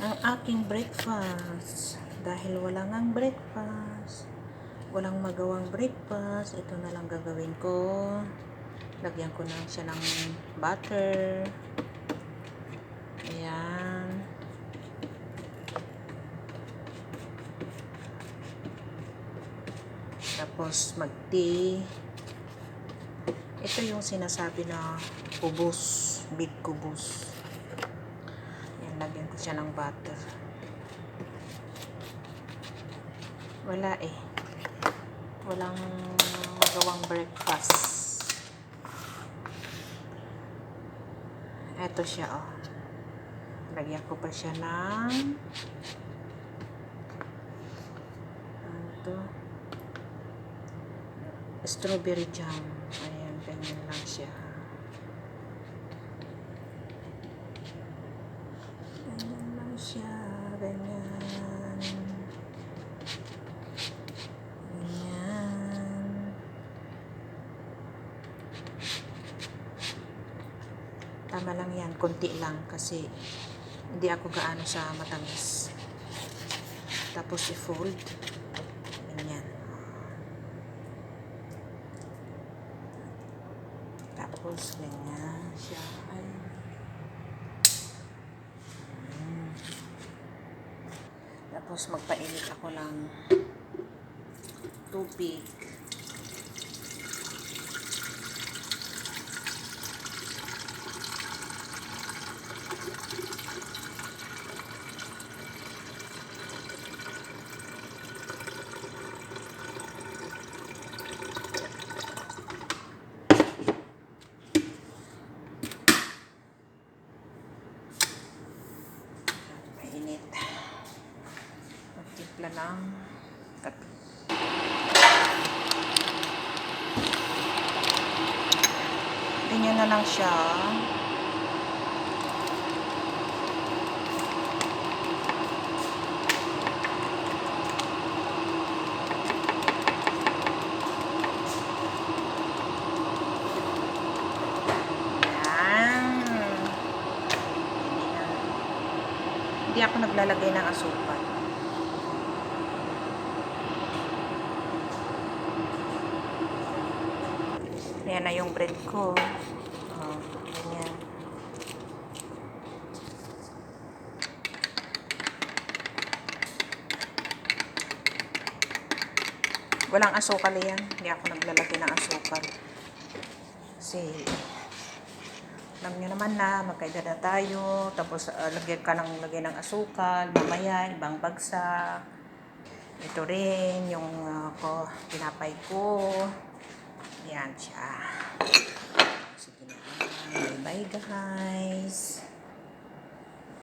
Ang aking breakfast. Dahil wala ngang breakfast, walang magawang breakfast, ito na lang gagawin ko. Lagyan ko na siya ng butter. Ayan. Tapos mag-tea. Ito yung sinasabi na kubos, big kubos. Ayan, lagyan ko siya ng butter. Wala eh. Walang magawang breakfast. Eto siya, oh. Lagyan ko pa siya ng strawberry jam. Ayan, ganyan lang siya. Ganyan lang siya. Ganyan. Tama lang yan, konti lang kasi hindi ako gaano sa matamis. Tapos i-fold. Ganyan. Tapos ganyan siya. Tapos magpainit ako ng tubig. Mainit. Magtimpla ng kape. Ganyan na lang siya. Hindi ako naglalagay ng asukal. Ayan na yung bread ko. Oh, ganyan. Walang asukal yan. Hindi ako naglalagay ng asukal. Kasi alam nyo naman na, magkaedad na tayo, tapos lagyan ng asukal, mamaya, ibang bagsak. Ito rin, yung pinapay ko. Yan siya. Sige na. Bye-bye guys.